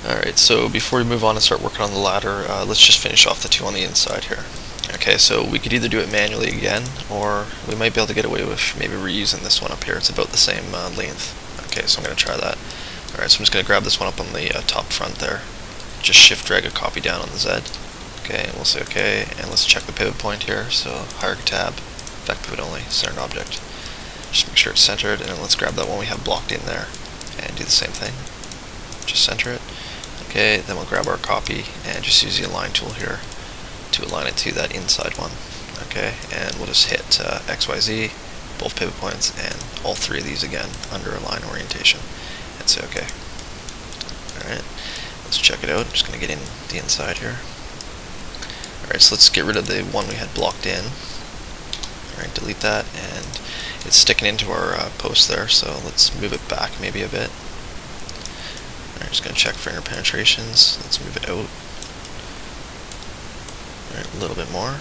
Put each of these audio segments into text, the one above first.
Alright, so before we move on and start working on the ladder, let's just finish off the two on the inside here. Okay, so we could either do it manually again, or we might be able to get away with maybe reusing this one up here. It's about the same length. Okay, so I'm going to try that. Alright, so I'm just going to grab this one up on the top front there. Just shift drag a copy down on the Z. Okay, and we'll say okay, and let's check the pivot point here. So hierarchy tab, back pivot only, centered object. Just make sure it's centered, and then let's grab that one we have blocked in there and do the same thing. Just center it. Okay, then we'll grab our copy and just use the align tool here to align it to that inside one. Okay, and we'll just hit XYZ, both pivot points, and all three of these again under align orientation, and say okay. Alright, let's check it out. I'm just going to get in the inside here. Alright, so let's get rid of the one we had blocked in. Alright, delete that, and it's sticking into our post there, so let's move it back maybe a bit. Alright, just going to check for interpenetrations. Let's move it out. Alright, a little bit more.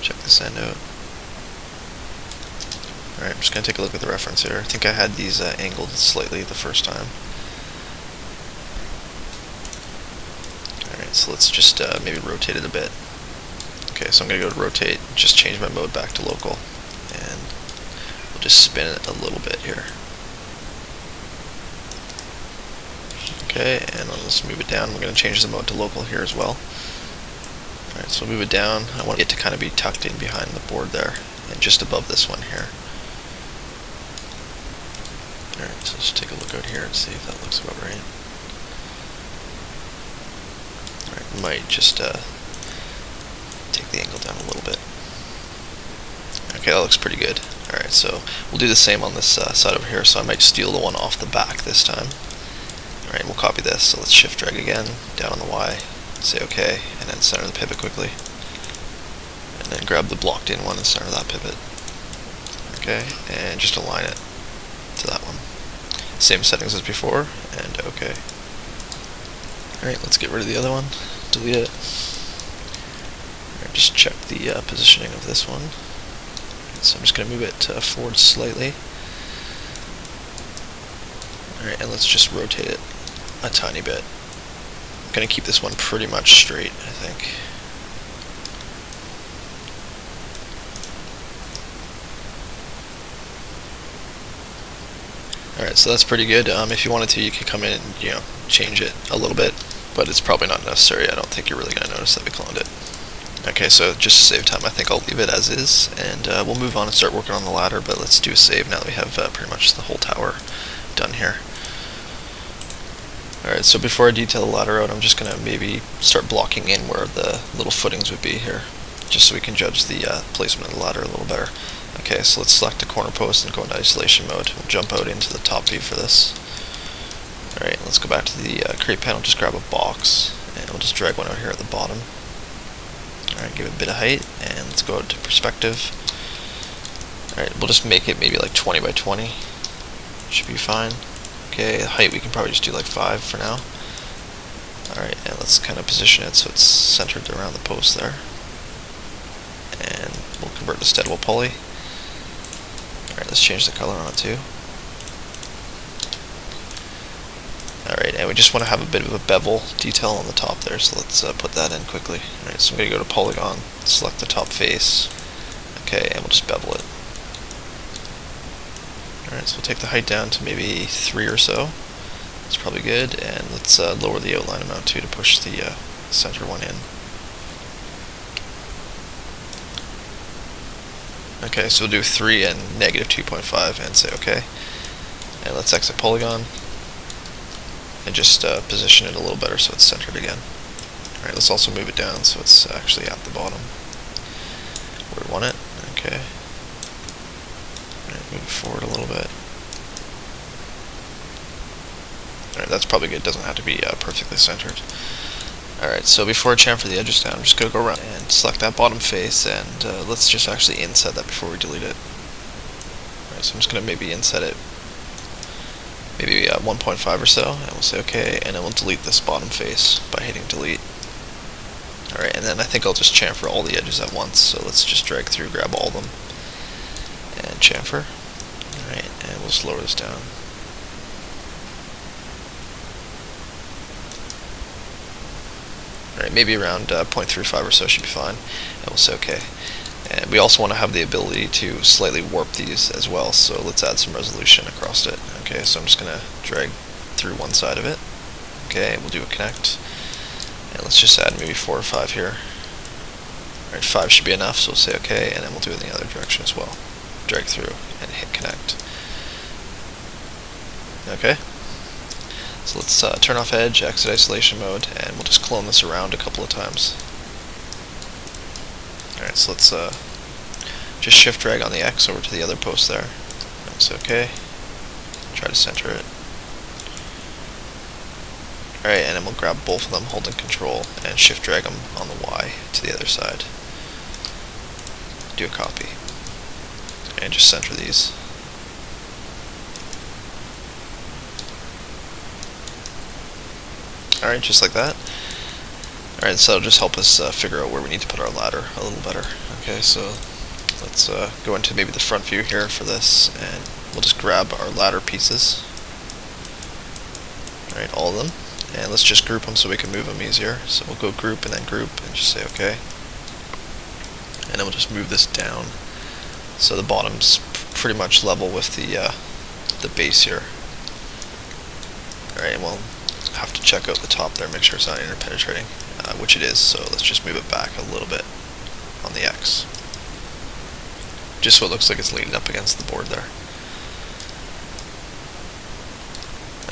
Check this end out. Alright, I'm just going to take a look at the reference here. I think I had these angled slightly the first time. Alright, so let's just maybe rotate it a bit. Okay, so I'm going to go to rotate, just change my mode back to local, and we'll just spin it a little bit here. Okay, and let's move it down. We're going to change the mode to local here as well. Alright, so we'll move it down. I want it to kind of be tucked in behind the board there, and just above this one here. Alright, so let's take a look out here and see if that looks about right. Alright, might just take the angle down a little bit. Okay, that looks pretty good. Alright, so we'll do the same on this side over here, so I might steal the one off the back this time. Alright, we'll copy this, so let's shift drag again, down on the Y, say OK, and then center the pivot quickly. And then grab the blocked in one and center that pivot. Okay, and just align it to that one. Same settings as before, and OK. Alright, let's get rid of the other one, delete it. Alright, just check the positioning of this one. So I'm just going to move it forward slightly. Alright, and let's just rotate it a tiny bit. I'm going to keep this one pretty much straight, I think. Alright, so that's pretty good. If you wanted to, you could come in and change it a little bit, but it's probably not necessary. I don't think you're really going to notice that we cloned it. Okay, so just to save time, I think I'll leave it as is, and we'll move on and start working on the ladder, but let's do a save now that we have pretty much the whole tower done here. Alright, so before I detail the ladder out, I'm just going to maybe start blocking in where the little footings would be here, just so we can judge the placement of the ladder a little better. Okay, so let's select the corner post and go into isolation mode. We'll jump out into the top view for this. Alright, let's go back to the create panel, just grab a box, and we'll just drag one out here at the bottom. Alright, give it a bit of height, and let's go out to perspective. Alright, we'll just make it maybe like 20 by 20. Should be fine. Okay, height we can probably just do like 5 for now. Alright, and let's kind of position it so it's centered around the post there. And we'll convert this to steadable poly. Alright, let's change the color on it too. Alright, and we just want to have a bit of a bevel detail on the top there, so let's put that in quickly. Alright, so I'm going to go to polygon, select the top face. Okay, and we'll just bevel it. Alright, so we'll take the height down to maybe 3 or so. That's probably good, and let's lower the outline amount too to push the center one in. Okay, so we'll do 3 and negative 2.5 and say OK. And let's exit polygon and just position it a little better so it's centered again. Alright, let's also move it down so it's actually at the bottom where we want it. Okay. Alright, move it forward a little bit. Alright, that's probably good. It doesn't have to be perfectly centered. Alright, so before I chamfer the edges down, I'm just going to go around and select that bottom face, and let's just actually inset that before we delete it. Alright, so I'm just going to maybe inset it maybe 1.5 or so, and we'll say OK, and then we'll delete this bottom face by hitting delete. Alright, and then I think I'll just chamfer all the edges at once, so let's just drag through, grab all of them, and chamfer. Alright, and we'll just lower this down. Right, maybe around 0.35 or so should be fine, and we'll say OK. And we also want to have the ability to slightly warp these as well, so let's add some resolution across it. Okay, so I'm just going to drag through one side of it. Okay, we'll do a connect, and let's just add maybe 4 or 5 here. Alright, 5 should be enough, so we'll say OK, and then we'll do it in the other direction as well. Drag through and hit connect. Okay, so let's turn off edge, exit isolation mode, and we'll just clone this around a couple of times. Alright, so let's just shift drag on the X over to the other post there. That's OK. Try to center it. Alright, and then we'll grab both of them holding control and shift drag them on the Y to the other side. Do a copy. And just center these. Alright, just like that. Alright, so it'll just help us figure out where we need to put our ladder a little better. Okay, so let's go into maybe the front view here for this, and we'll just grab our ladder pieces. Alright, all of them. And let's just group them so we can move them easier. So we'll go group and then group and just say OK. And then we'll just move this down so the bottom's pretty much level with the base here. Alright, and we'll have to check out the top there, make sure it's not interpenetrating, which it is, so let's just move it back a little bit on the X. Just so it looks like it's leaning up against the board there.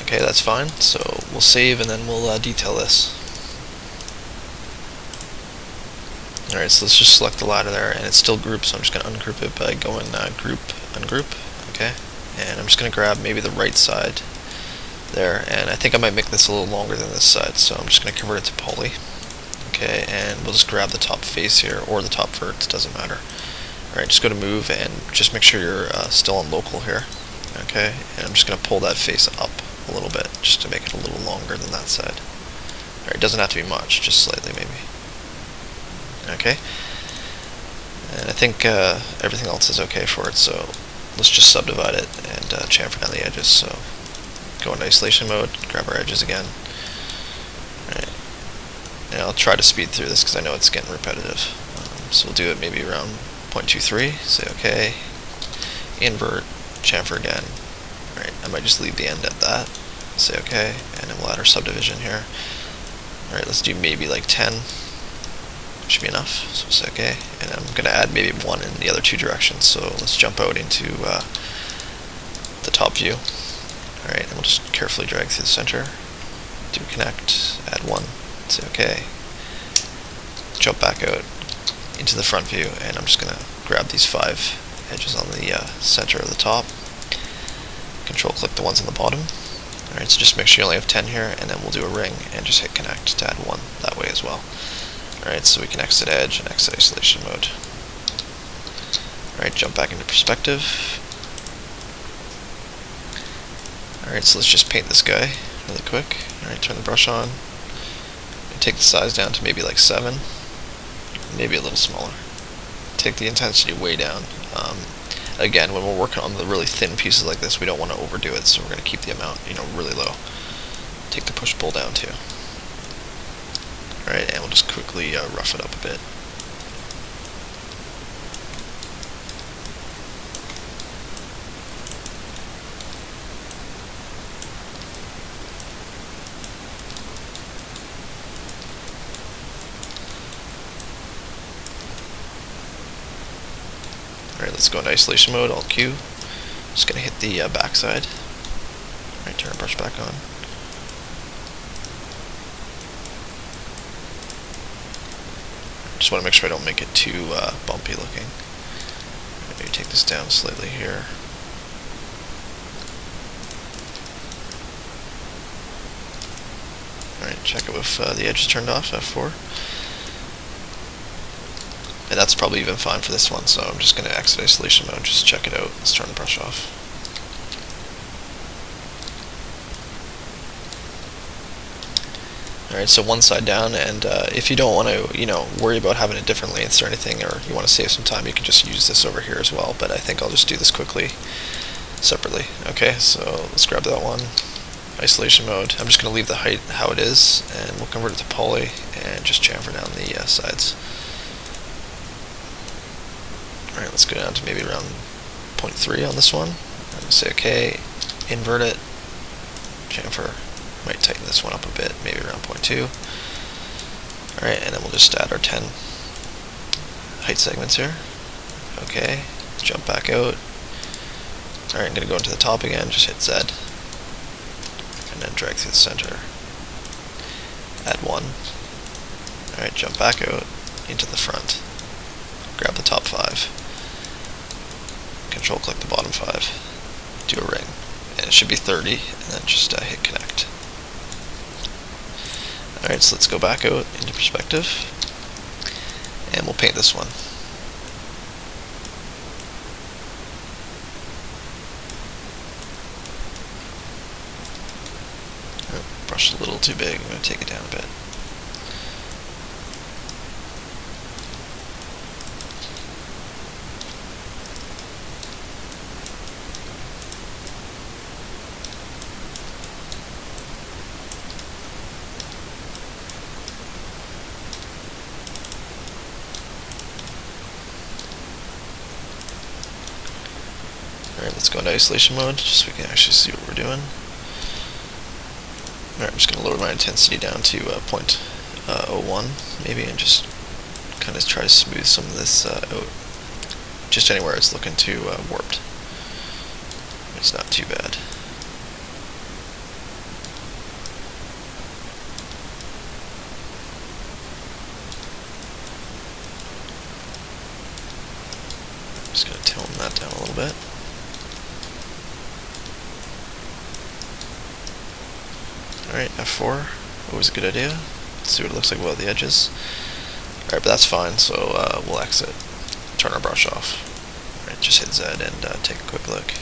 Okay, that's fine, so we'll save and then we'll detail this. Alright, so let's just select the ladder there, and it's still grouped, so I'm just going to ungroup it by going group, ungroup, okay? And I'm just going to grab maybe the right side there, and I think I might make this a little longer than this side, so I'm just going to convert it to poly. Okay, and we'll just grab the top face here, or the top vert, it doesn't matter. Alright, just go to move, and just make sure you're still on local here. Okay, and I'm just going to pull that face up a little bit, just to make it a little longer than that side. Alright, it doesn't have to be much, just slightly maybe. Okay, and I think everything else is okay for it, so let's just subdivide it and chamfer down the edges. So go into isolation mode, grab our edges again. Alright, and I'll try to speed through this because I know it's getting repetitive. So we'll do it maybe around 0.23, say OK, invert, chamfer again. Alright, I might just leave the end at that, say OK, and then we'll add our subdivision here. Alright, let's do maybe like 10. Should be enough, so it's OK, and I'm going to add maybe 1 in the other 2 directions, so let's jump out into the top view. Alright, and we'll just carefully drag through the center, do connect, add 1, say OK, jump back out into the front view, and I'm just going to grab these 5 edges on the center of the top, control click the ones on the bottom. Alright, so just make sure you only have 10 here, and then we'll do a ring and just hit connect to add 1 that way as well. Alright, so we can exit edge and exit isolation mode. Alright, jump back into perspective. Alright, so let's just paint this guy really quick. Alright, turn the brush on. And take the size down to maybe like 7. Maybe a little smaller. Take the intensity way down. Again, when we're working on the really thin pieces like this, we don't want to overdo it, so we're going to keep the amount, really low. Take the push-pull down too. Alright, and we'll just quickly rough it up a bit. Alright, let's go into isolation mode, Alt Q. Just going to hit the backside. Alright, turn our brush back on. Just want to make sure I don't make it too bumpy looking. Maybe take this down slightly here. Alright, check it with the edge turned off, F4. And that's probably even fine for this one, so I'm just going to exit isolation mode, just check it out. Let's turn the brush off. Alright, so one side down, and if you don't want to, worry about having it different lengths or anything, or you want to save some time, you can just use this over here as well, but I think I'll just do this quickly, separately. Okay, so let's grab that one, isolation mode. I'm just going to leave the height how it is, and we'll convert it to poly and just chamfer down the sides. Alright, let's go down to maybe around 0.3 on this one. And say OK, invert it, chamfer. Might tighten this one up a bit, maybe around 0.2. Alright, and then we'll just add our 10 height segments here. OK, jump back out. Alright, I'm going to go into the top again, just hit Z. And then drag through the center. Add 1. Alright, jump back out into the front. Grab the top 5. Control click the bottom 5. Do a ring. And it should be 30, and then just hit connect. Alright, so let's go back out into perspective. And we'll paint this one. Brush a little too big, I'm going to take it down a bit. Alright, let's go into isolation mode, just so we can actually see what we're doing. Alright, I'm just going to lower my intensity down to 0.01 maybe, and just kind of try to smooth some of this out. Just anywhere it's looking too warped. It's not too bad. Just going to tone that down a little bit. Alright, F4, always a good idea. Let's see what it looks like without the edges. Alright, but that's fine, so we'll exit, turn our brush off. Alright, just hit Z and take a quick look.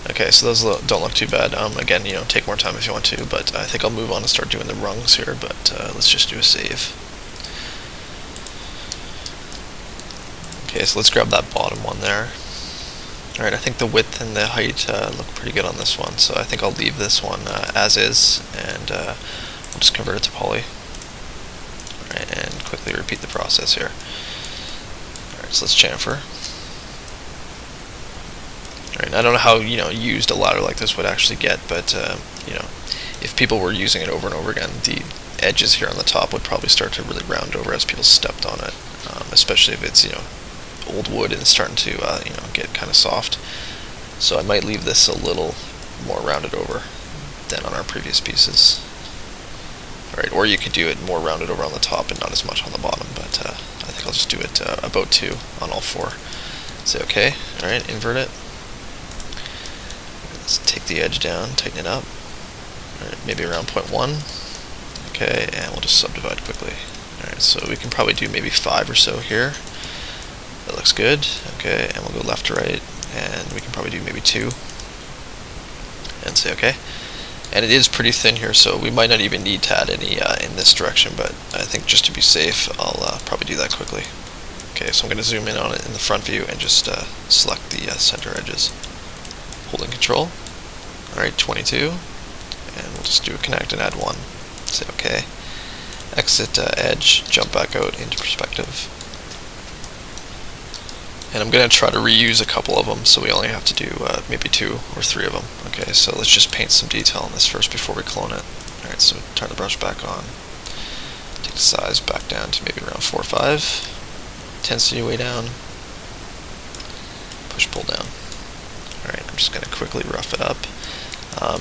Okay, so those don't look too bad. Again, take more time if you want to, but I think I'll move on and start doing the rungs here, but let's just do a save. Okay, so let's grab that bottom one there. Alright, I think the width and the height look pretty good on this one, so I think I'll leave this one as is, and we'll just convert it to poly. Alright, and quickly repeat the process here. Alright, so let's chamfer. Alright, I don't know how used a ladder like this would actually get, but if people were using it over and over again, the edges here on the top would probably start to really round over as people stepped on it, especially if it's old wood and it's starting to get kind of soft. So I might leave this a little more rounded over than on our previous pieces. Alright, or you could do it more rounded over on the top and not as much on the bottom, but I think I'll just do it about 2 on all 4. Say OK. Alright, invert it. Let's take the edge down, tighten it up. Alright, maybe around 0.1. Okay, and we'll just subdivide quickly. Alright, so we can probably do maybe 5 or so here. That looks good. Okay, and we'll go left to right, and we can probably do maybe 2. And say OK. And it is pretty thin here, so we might not even need to add any in this direction, but I think just to be safe, I'll probably do that quickly. Okay, so I'm going to zoom in on it in the front view and just select the center edges. Holding Control. Alright, 22. And we'll just do a connect and add 1. Say OK. Exit edge, jump back out into perspective. And I'm going to try to reuse a couple of them, so we only have to do maybe 2 or 3 of them. Okay, so let's just paint some detail on this first before we clone it. Alright, so turn the brush back on. Take the size back down to maybe around 4 or 5. Intensity way down. Push pull down. Alright, I'm just going to quickly rough it up.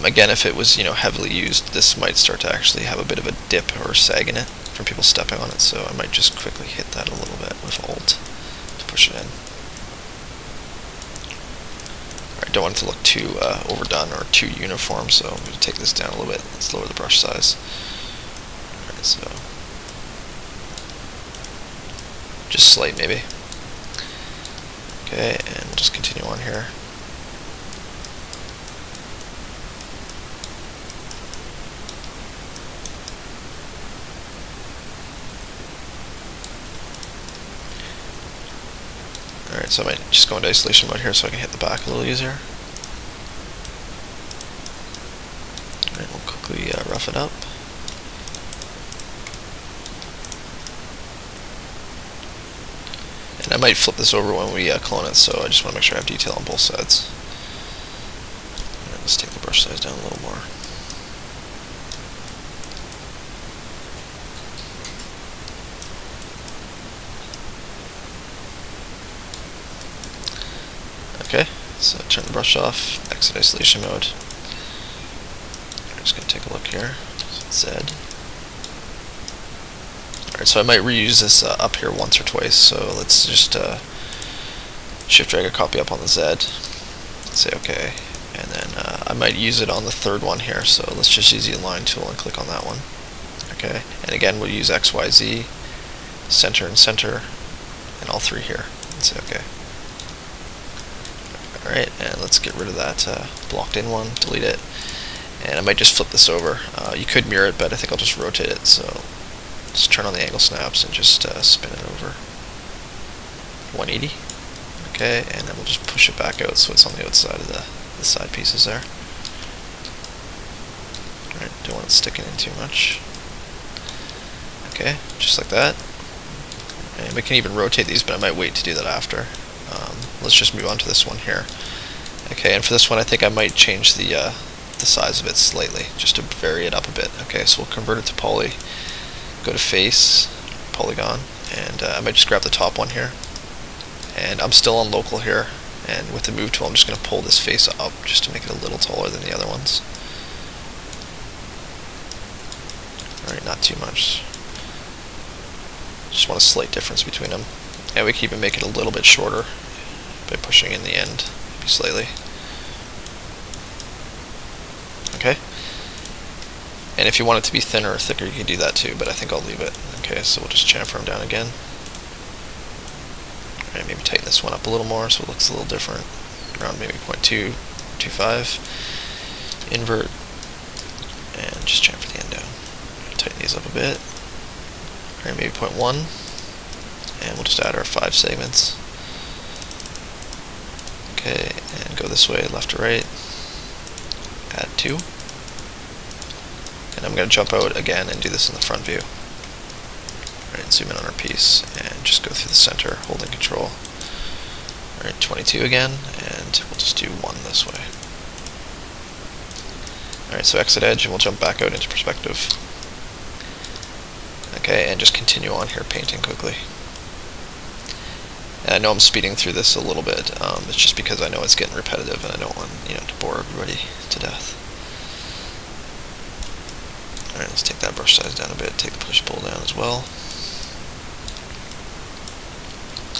Again, if it was heavily used, this might start to actually have a bit of a dip or sag in it from people stepping on it, so I might just quickly hit that a little bit with Alt to push it in. Alright, don't want it to look too overdone or too uniform, so I'm going to take this down a little bit. Let's lower the brush size. Alright, so just slight maybe. Okay, and we'll just continue on here. Alright, Alright, so I might just go into isolation mode here so I can hit the back a little easier. Alright, we'll quickly rough it up. And I might flip this over when we clone it, so I just want to make sure I have detail on both sides. And let's take the brush size down a little more. Okay, so turn the brush off, exit isolation mode. I'm just going to take a look here. So Z. Alright, so I might reuse this up here once or twice, so let's just shift drag a copy up on the Z, say OK, and then I might use it on the third one here, so let's just use the align tool and click on that one. Okay, and again we'll use X, Y, Z, center and center, and all three here, and say OK. Alright, and let's get rid of that blocked in one, delete it, and I might just flip this over. You could mirror it, but I think I'll just rotate it, so just turn on the angle snaps and just spin it over 180. Okay, and then we'll just push it back out so it's on the outside of the side pieces there. Alright, don't want it sticking in too much. Okay, just like that. And we can even rotate these, but I might wait to do that after. Let's just move on to this one here. Okay, and for this one I think I might change the size of it slightly, just to vary it up a bit. Okay, so we'll convert it to poly, go to face, polygon, and I might just grab the top one here. And I'm still on local here, and with the move tool I'm just going to pull this face up just to make it a little taller than the other ones. Alright, not too much. Just want a slight difference between them. And we can even make it a little bit shorter by pushing in the end, maybe slightly. Okay. And if you want it to be thinner or thicker, you can do that too, but I think I'll leave it. Okay, so we'll just chamfer them down again. Alright, maybe tighten this one up a little more so it looks a little different. Around maybe 0.2, 0.25. Invert. And just chamfer the end down. Tighten these up a bit. Alright, maybe 0.1. And we'll just add our 5 segments. Okay, and go this way, left to right. Add 2. And I'm going to jump out again and do this in the front view. Alright, zoom in on our piece and just go through the center, holding control. Alright, 22 again, and we'll just do 1 this way. Alright, so exit edge and we'll jump back out into perspective. Okay, and just continue on here painting quickly. And I know I'm speeding through this a little bit, it's just because I know it's getting repetitive and I don't want to bore everybody to death. Alright, let's take that brush size down a bit, take the push pull down as well.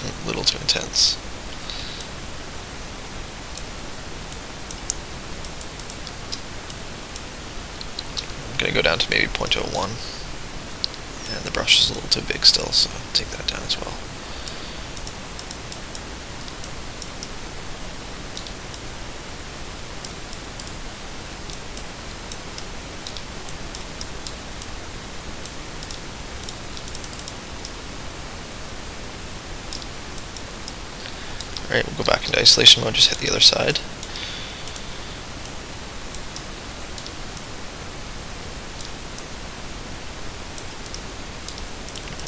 A little too intense. I'm going to go down to maybe 0.01. And the brush is a little too big still, so I'll take that down as well. Alright, we'll go back into isolation mode, just hit the other side.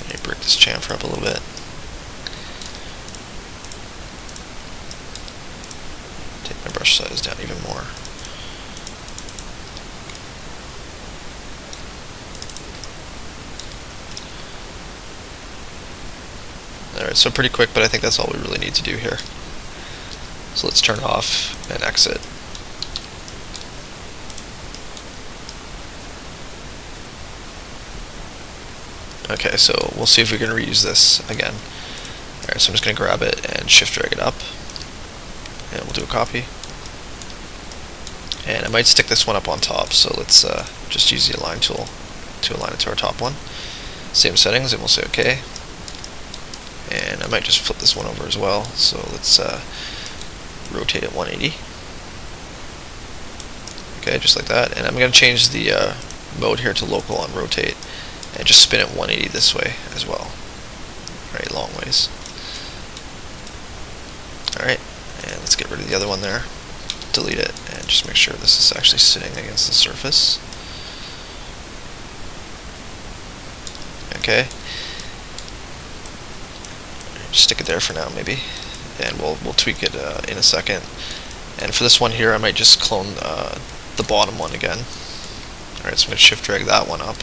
Alright, break this chamfer up a little bit. Take my brush size down even more. Alright, so pretty quick, but I think that's all we really need to do here. So let's turn off and exit. Okay, so we'll see if we can reuse this again. Alright, so I'm just going to grab it and shift drag it up. And we'll do a copy. And I might stick this one up on top, so let's just use the align tool to align it to our top one. Same settings, and we'll say OK. And I might just flip this one over as well, so let's rotate it 180. Okay, just like that. And I'm going to change the mode here to local on rotate, and just spin it 180 this way as well. Right, long ways. let's get rid of the other one there, delete it, and just make sure this is actually sitting against the surface. Okay. Just stick it there for now, maybe, and we'll tweak it in a second. And for this one here, I might just clone the bottom one again. Alright, so I'm going to shift drag that one up,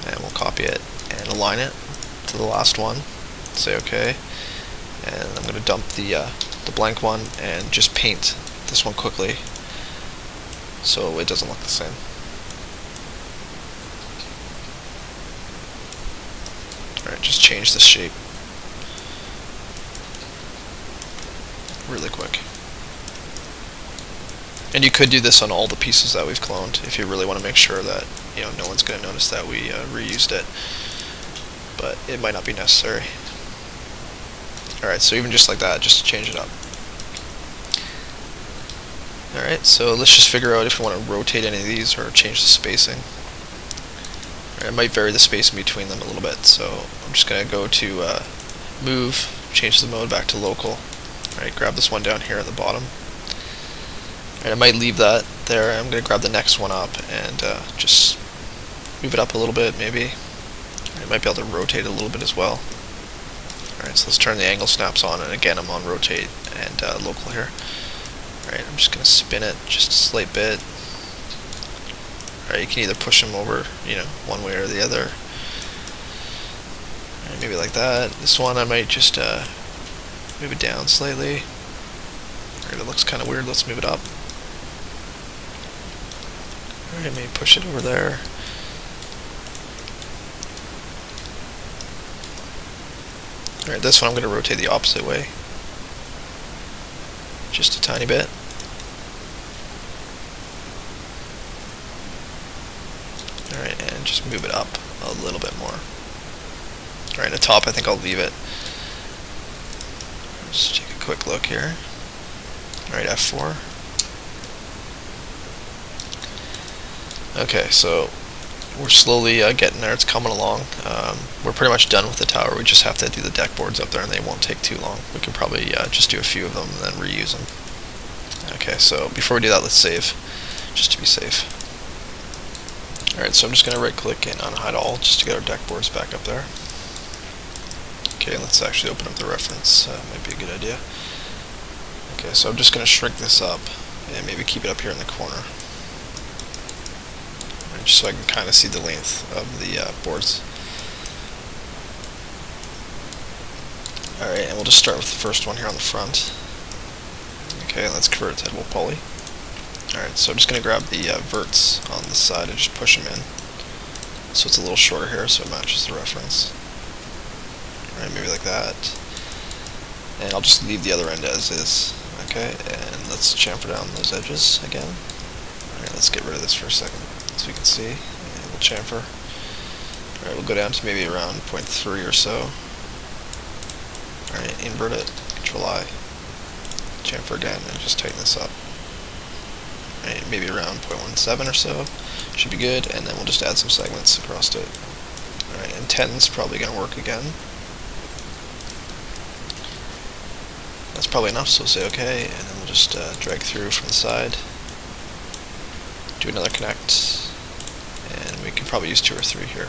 and we'll copy it and align it to the last one. Say OK, and I'm going to dump the blank one and just paint this one quickly so it doesn't look the same. Alright, just change the shape really quick. And you could do this on all the pieces that we've cloned if you really want to make sure that no one's going to notice that we reused it, but it might not be necessary. Alright, so even just like that, just to change it up. Alright, so let's just figure out if we want to rotate any of these or change the spacing. It might vary the spacing between them a little bit, so I'm just going to go to move, change the mode back to local. Alright, grab this one down here at the bottom. Alright, I might leave that there. I'm going to grab the next one up and just move it up a little bit, maybe. I might be able to rotate it a little bit as well. Alright, so let's turn the angle snaps on, and again I'm on rotate and local here. Alright, I'm just going to spin it just a slight bit. Alright, you can either push them over, one way or the other. Alright, maybe like that. This one I might just move it down slightly. Alright, it looks kind of weird. Let's move it up. Alright, maybe push it over there. Alright, this one I'm going to rotate the opposite way. Just a tiny bit. Alright, and just move it up a little bit more. Alright, the top I think I'll leave it. Just take a quick look here. Alright, F4. Okay, so we're slowly getting there. It's coming along. We're pretty much done with the tower. We just have to do the deck boards up there, and they won't take too long. We can probably just do a few of them and then reuse them. Okay, so before we do that, let's save, just to be safe. Alright, so I'm just going to right click and unhide all just to get our deck boards back up there. Okay, let's actually open up the reference. Might be a good idea. Okay, so I'm just going to shrink this up and maybe keep it up here in the corner, just so I can kind of see the length of the boards. Alright, and we'll just start with the first one here on the front. Okay, let's convert it to editable poly. Alright, so I'm just going to grab the verts on the side and just push them in, so it's a little shorter here so it matches the reference. Alright, maybe like that. And I'll just leave the other end as is. Okay, and let's chamfer down those edges again. Alright, let's get rid of this for a second so we can see. And we'll chamfer. Alright, we'll go down to maybe around 0.3 or so. Alright, invert it, Control I. Chamfer again and just tighten this up. Alright, maybe around 0.17 or so. Should be good, and then we'll just add some segments across it. Alright, and 10's probably going to work again. That's probably enough, so we'll say OK, and then we'll just drag through from the side. Do another connect, and we can probably use 2 or 3 here.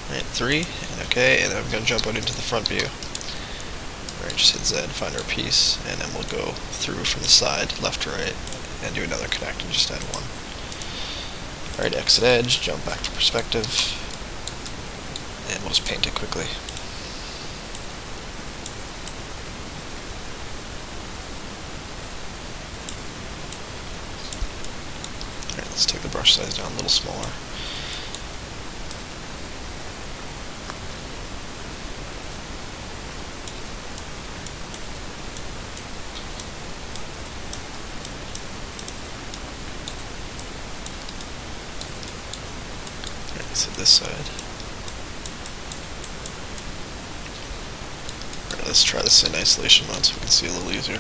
Alright, 3, and OK, and then I'm going to jump out into the front view. Alright, just hit Z, find our piece, and then we'll go through from the side, left to right, and do another connect and just add 1. Alright, exit edge, jump back to perspective, and we'll just paint it quickly. Alright, let's take the brush size down a little smaller. Let's hit this side. Alright, let's try this in isolation mode so we can see a little easier.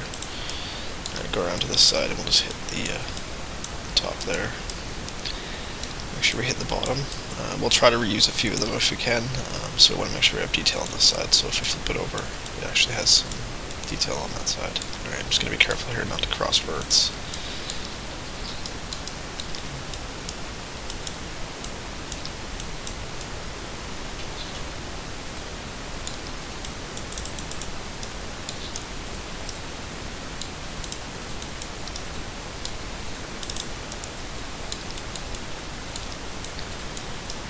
Alright, go around to this side and we'll just hit the top there. Make sure we hit the bottom. We'll try to reuse a few of them if we can, so we want to make sure we have detail on this side, so if we flip it over, it actually has some detail on that side. Alright, I'm just going to be careful here not to cross verts.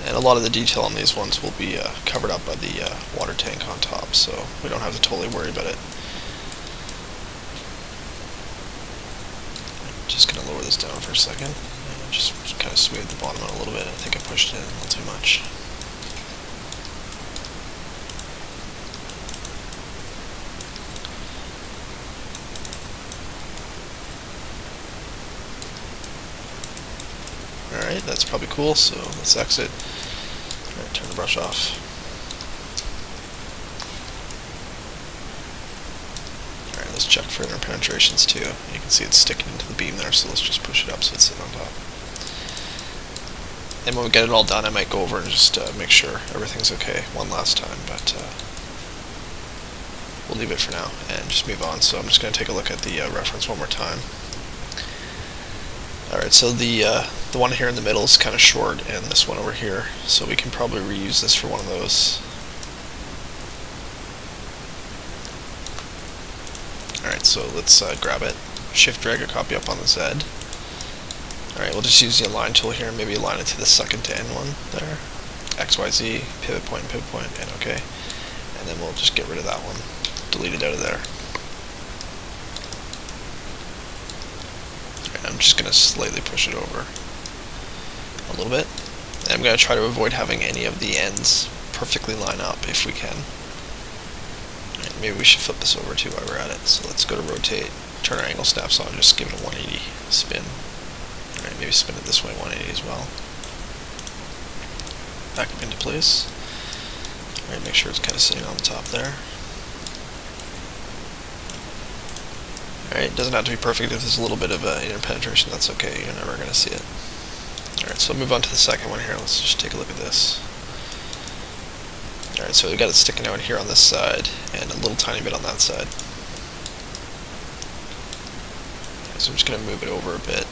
And a lot of the detail on these ones will be covered up by the water tank on top, so we don't have to totally worry about it. I'm just going to lower this down for a second, and just kind of smooth the bottom out a little bit. I think I pushed it in a little too much. Alright, that's probably cool, so let's exit. Alright, turn the brush off. Alright, let's check for inner penetrations too. You can see it's sticking into the beam there, so let's just push it up so it's sitting on top. And when we get it all done, I might go over and just make sure everything's okay one last time, but we'll leave it for now and just move on. So I'm just going to take a look at the reference one more time. Alright, so the one here in the middle is kind of short, and this one over here, so we can probably reuse this for one of those. Alright, so let's grab it, shift drag a copy up on the Z. Alright, we'll just use the align tool here and maybe align it to the second to end one there. XYZ, pivot point, and OK. And then we'll just get rid of that one, delete it out of there. I'm just going to slightly push it over a little bit. And I'm going to try to avoid having any of the ends perfectly line up if we can. Right, maybe we should flip this over too while we're at it. So let's go to rotate, turn our angle snaps on, just give it a 180 spin. Alright, maybe spin it this way 180 as well. Back up into place. Alright, make sure it's kind of sitting on the top there. Alright, it doesn't have to be perfect. If there's a little bit of inner penetration, that's okay. You're never going to see it. Alright, so I'll move on to the second one here. Let's just take a look at this. Alright, so we've got it sticking out here on this side, and a little tiny bit on that side. Okay, so I'm just going to move it over a bit.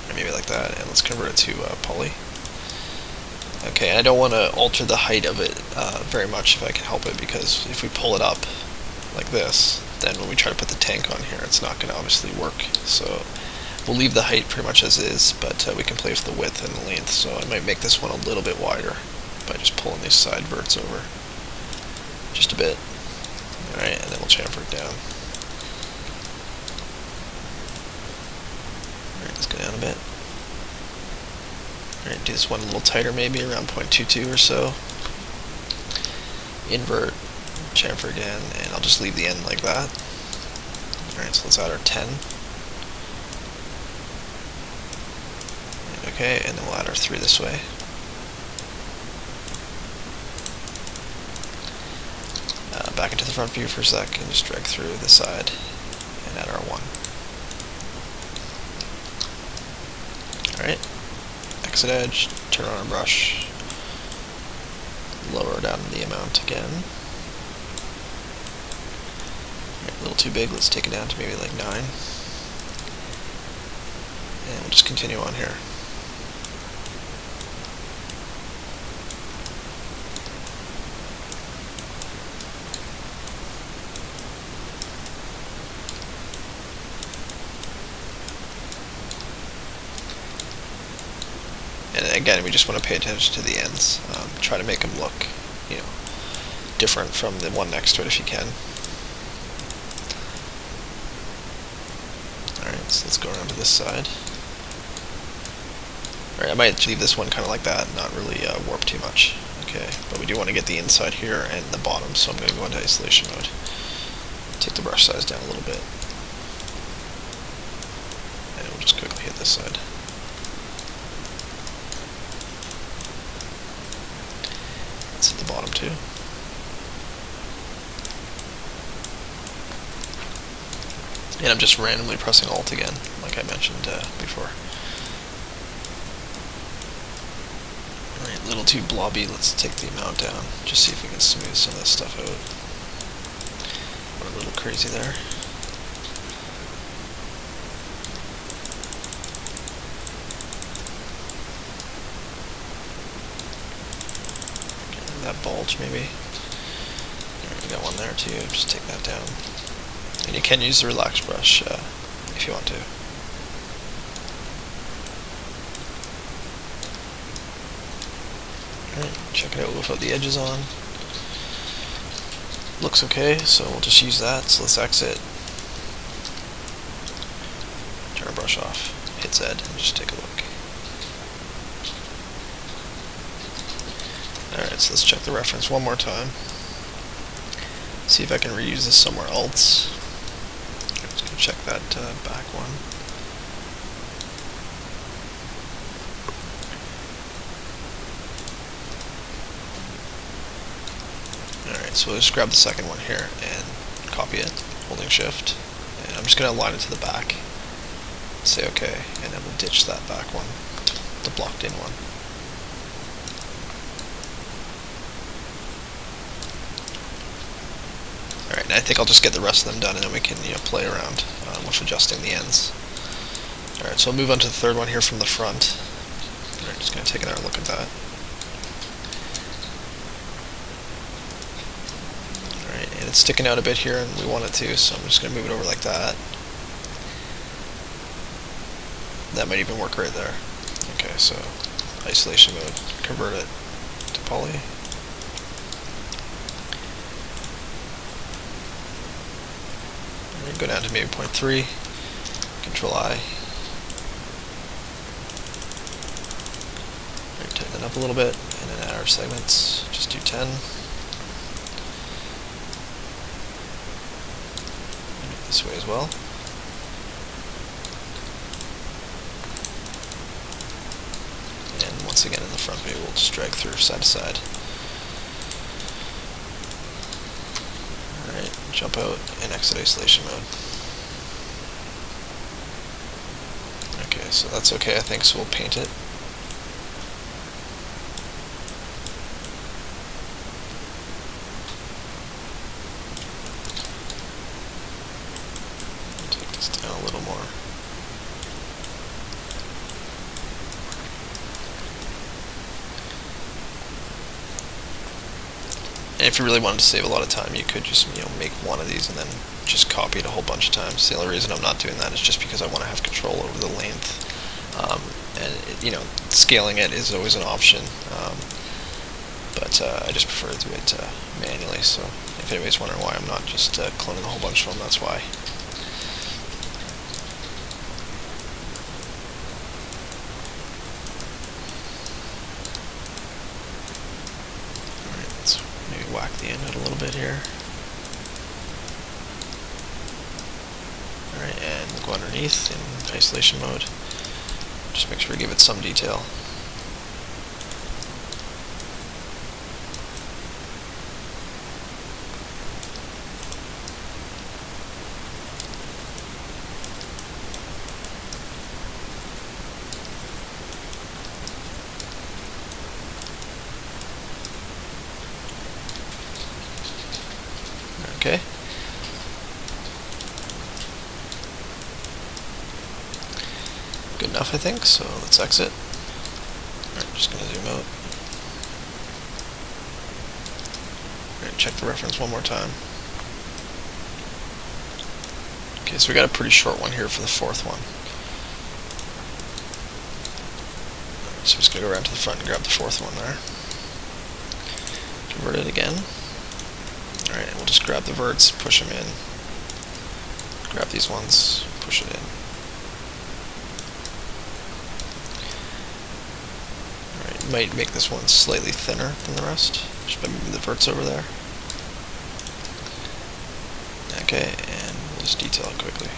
Or maybe like that, and let's convert it to poly. Okay, and I don't want to alter the height of it very much if I can help it, because if we pull it up like this, then when we try to put the tank on here, it's not going to obviously work. So we'll leave the height pretty much as is, but we can play with the width and the length. So I might make this one a little bit wider by just pulling these side verts over just a bit. Alright, and then we'll chamfer it down. Alright, let's go down a bit. Alright, do this one a little tighter, maybe around 0.22 or so. Invert, chamfer again, and I'll just leave the end like that. Alright, so let's add our 10. Okay, and then we'll add our 3 this way. Back into the front view for a sec, and just drag through the side, and add our 1. Alright, exit edge, turn on our brush, lower down the amount again. A little too big, let's take it down to maybe like 9. And we'll just continue on here. And again, we just want to pay attention to the ends. Try to make them look, different from the one next to it if you can. Alright, so let's go around to this side. Alright, I might leave this one kind of like that, not really warp too much. Okay, but we do want to get the inside here and the bottom, so I'm going to go into isolation mode. Take the brush size down a little bit. And we'll just quickly hit this side. Let's hit the bottom too. And I'm just randomly pressing Alt again, like I mentioned before. Alright, a little too blobby, let's take the amount down, just see if we can smooth some of this stuff out. crazy there. Okay, that bulge maybe. We got one there too, just take that down. And you can use the relax brush if you want to. Alright, check it out without the edges on. Looks okay, so we'll just use that. So let's exit. Turn our brush off. Hit Z and just take a look. Alright, so let's check the reference one more time. See if I can reuse this somewhere else. I'm just going to check that back one. Alright, so we'll just grab the second one here and copy it, holding shift. And I'm just going to align it to the back. Say OK, and then we'll ditch that back one, the blocked in one. Alright, and I think I'll just get the rest of them done and then we can play around with adjusting the ends. Alright, so I'll move on to the third one here from the front. Alright, just going to take another look at that. Alright, and it's sticking out a bit here and we want it to, so I'm just going to move it over like that. That might even work right there. Okay, so isolation mode, convert it to poly. Go down to maybe 0.3, Control I. Right, tighten it up a little bit, and then add our segments. Just do 10. This way as well. And once again in the front, maybe we'll just drag through side to side. Alright, jump out and exit isolation mode. Okay, so that's okay I think, so we'll paint it. Take this down a little more. And if you really wanted to save a lot of time, you could just make one of these and then just copy it a whole bunch of times. The only reason I'm not doing that is just because I want to have control over the length. Scaling it is always an option, but I just prefer to do it manually. So if anybody's wondering why I'm not just cloning a whole bunch of them, that's why. Whack the end out a little bit here. Alright, and we'll go underneath in isolation mode. Just make sure we give it some detail. Okay. Good enough, I think, so let's exit. Alright, just going to zoom out. Alright, check the reference one more time. Okay, so we got a pretty short one here for the fourth one. Alright, so I'm just going to go around to the front and grab the fourth one there. Convert it again. Alright, and we'll just grab the verts, push them in. Grab these ones, push it in. Alright, might make this one slightly thinner than the rest, just by moving the verts over there. Okay, and we'll just detail it quickly.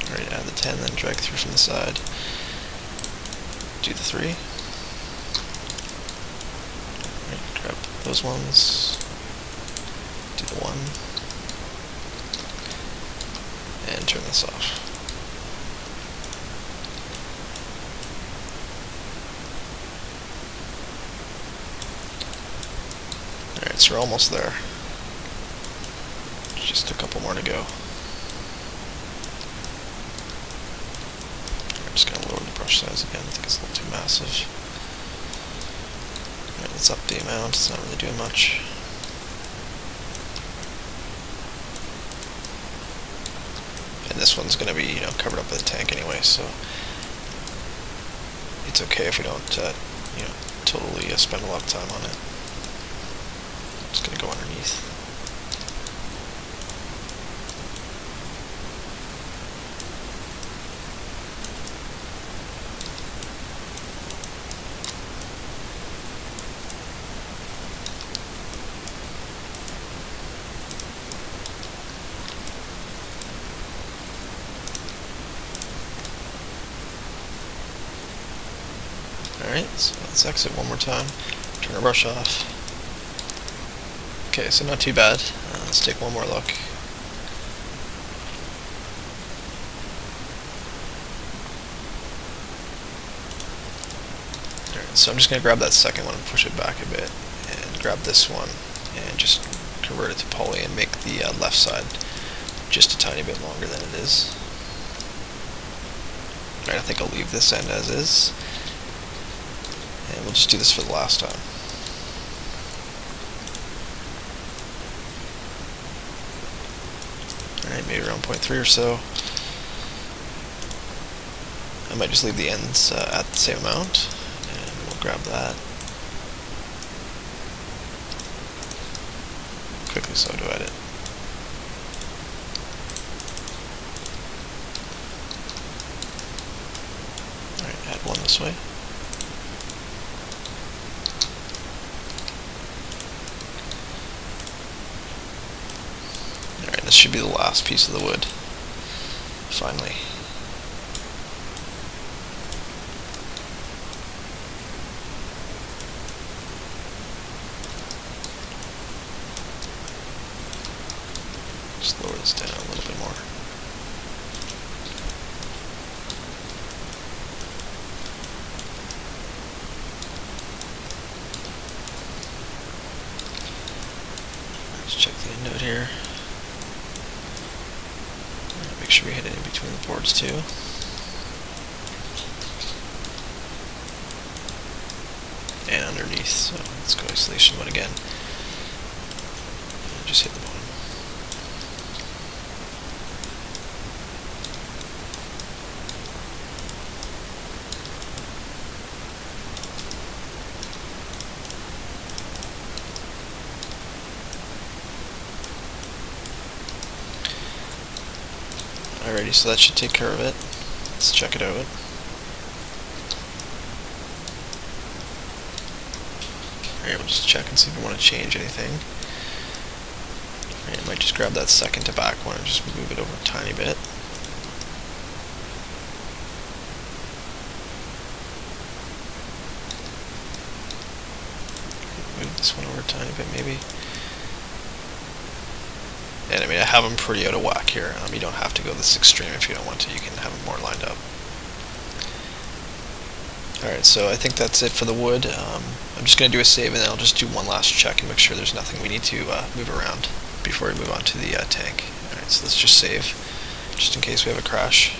Alright, add the 10, then drag through from the side. Do the 3. Alright, grab those ones. Do the 1. this off. Alright, so we're almost there. Just a couple more to go. I'm just going to lower the brush size again. I think it's a little too massive. Alright, let's up the amount. It's not really doing much. And this one's going to be, covered up with a tank anyway, so it's okay if we don't, totally spend a lot of time on it. It's going to go underneath. Alright, so let's exit one more time, turn our brush off. Okay, so not too bad. Let's take one more look. Alright, so I'm just going to grab that second one and push it back a bit, and grab this one and just convert it to poly and make the left side just a tiny bit longer than it is. Alright, I think I'll leave this end as is. And we'll just do this for the last time. Alright, maybe around 0.3 or so. I might just leave the ends at the same amount, and we'll grab that. Quickly so to edit. Alright, add one this way. This should be the last piece of the wood, finally. Just lower this down a little bit more. Let's check the end note here. Make sure we hit it in between the boards too. And underneath, so let's go isolation mode again. And just hit the bottom. Alrighty, so that should take care of it. Let's check it out. Alright, we'll just check and see if we want to change anything. Alright, I might just grab that second to back one and just move it over a tiny bit. Move this one over a tiny bit maybe. And I mean, I have them pretty out of whack here. You don't have to go this extreme if you don't want to. You can have them more lined up. Alright, so I think that's it for the wood. I'm just going to do a save, and then I'll just do one last check and make sure there's nothing we need to move around before we move on to the tank. Alright, so let's just save, just in case we have a crash.